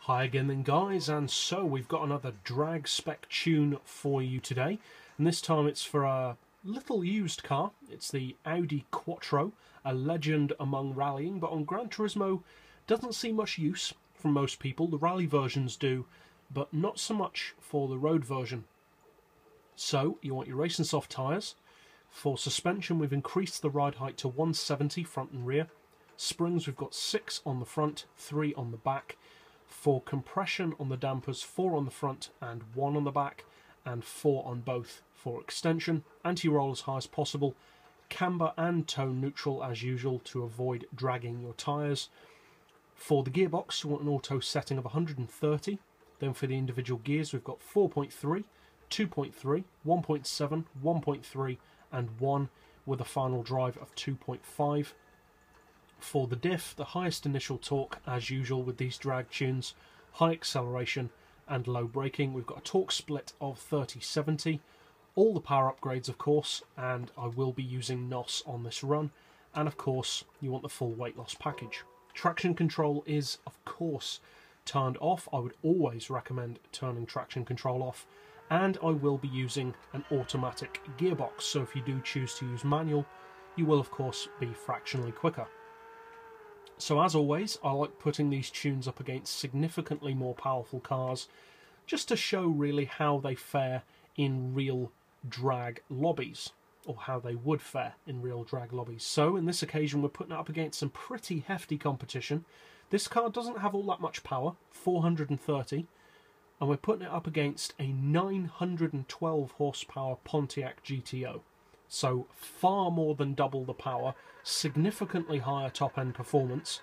Hi again then guys, and so we've got another drag spec tune for you today, and this time it's for a little used car. It's the Audi Quattro, a legend among rallying, but on Gran Turismo doesn't see much use from most people. The rally versions do, but not so much for the road version. So you want your racing soft tyres. For suspension we've increased the ride height to 170 front and rear. Springs we've got 6 on the front, 3 on the back. For compression on the dampers, 4 on the front and 1 on the back, and 4 on both. For extension, anti-roll as high as possible, camber and tone neutral as usual to avoid dragging your tyres. For the gearbox, you want an auto setting of 130. Then for the individual gears, we've got 4.3, 2.3, 1.7, 1.3 and 1, with a final drive of 2.5. For the diff, the highest initial torque, as usual with these drag tunes, high acceleration and low braking. We've got a torque split of 30-70, all the power upgrades of course, and I will be using NOS on this run, and of course you want the full weight loss package. Traction control is of course turned off. I would always recommend turning traction control off, and I will be using an automatic gearbox, so if you do choose to use manual, you will of course be fractionally quicker. So as always, I like putting these tunes up against significantly more powerful cars, just to show really how they fare in real drag lobbies, or how they would fare in real drag lobbies. So in this occasion we're putting it up against some pretty hefty competition. This car doesn't have all that much power, 430, and we're putting it up against a 912 horsepower Pontiac GTO. So far more than double the power, significantly higher top-end performance.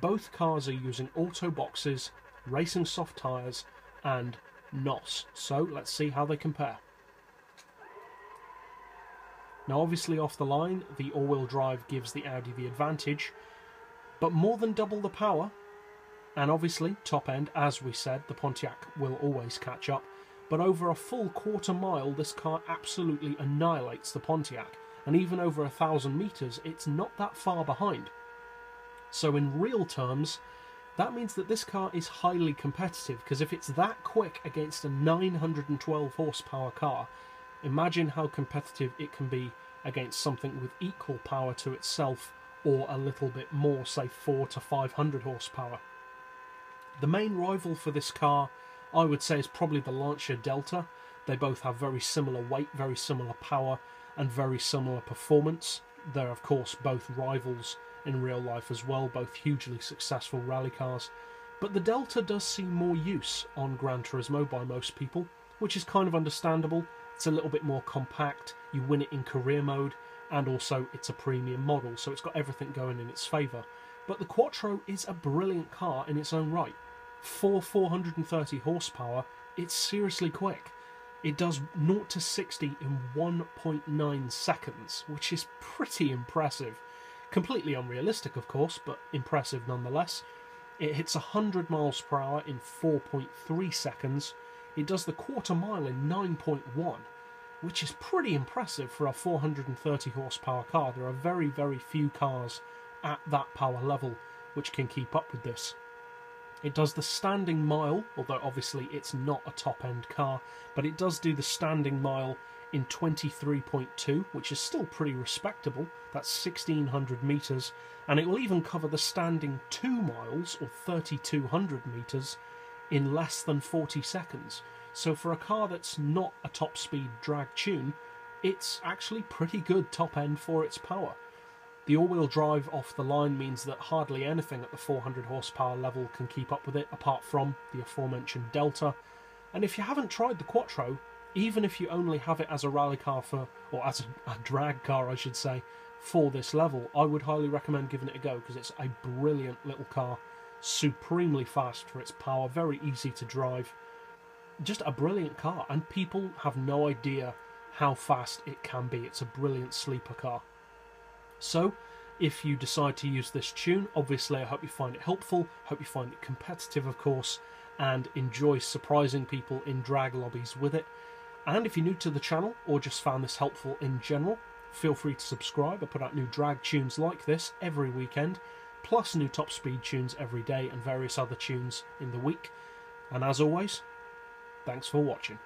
Both cars are using auto boxes, racing soft tyres and NOS. So let's see how they compare. Now obviously off the line, the all-wheel drive gives the Audi the advantage, but more than double the power, and obviously top-end, as we said, the Pontiac will always catch up. But over a full quarter mile, this car absolutely annihilates the Pontiac, and even over 1,000 metres, it's not that far behind. So in real terms, that means that this car is highly competitive, because if it's that quick against a 912 horsepower car, imagine how competitive it can be against something with equal power to itself, or a little bit more, say 400 to 500 horsepower. The main rival for this car, I would say, is probably the Lancia Delta. They both have very similar weight, very similar power, and very similar performance. They're of course both rivals in real life as well, both hugely successful rally cars. But the Delta does see more use on Gran Turismo by most people, which is kind of understandable. It's a little bit more compact, you win it in career mode, and also it's a premium model, so it's got everything going in its favour. But the Quattro is a brilliant car in its own right. For 430 horsepower, it's seriously quick. It does 0 to 60 in 1.9 seconds, which is pretty impressive. Completely unrealistic, of course, but impressive nonetheless. It hits 100 miles per hour in 4.3 seconds. It does the quarter mile in 9.1, which is pretty impressive for a 430 horsepower car. There are very, very few cars at that power level which can keep up with this. It does the standing mile, although obviously it's not a top-end car, but it does do the standing mile in 23.2, which is still pretty respectable. That's 1,600 metres, and it will even cover the standing 2 miles, or 3,200 metres, in less than 40 seconds. So for a car that's not a top-speed drag tune, it's actually pretty good top-end for its power. The all-wheel drive off the line means that hardly anything at the 400 horsepower level can keep up with it, apart from the aforementioned Delta. And if you haven't tried the Quattro, even if you only have it as a rally car for, or as a drag car I should say, for this level, I would highly recommend giving it a go, because it's a brilliant little car, supremely fast for its power, very easy to drive. Just a brilliant car, and people have no idea how fast it can be. It's a brilliant sleeper car. So, if you decide to use this tune, obviously I hope you find it helpful, hope you find it competitive of course, and enjoy surprising people in drag lobbies with it. And if you're new to the channel, or just found this helpful in general, feel free to subscribe. I put out new drag tunes like this every weekend, plus new top speed tunes every day and various other tunes in the week. And as always, thanks for watching.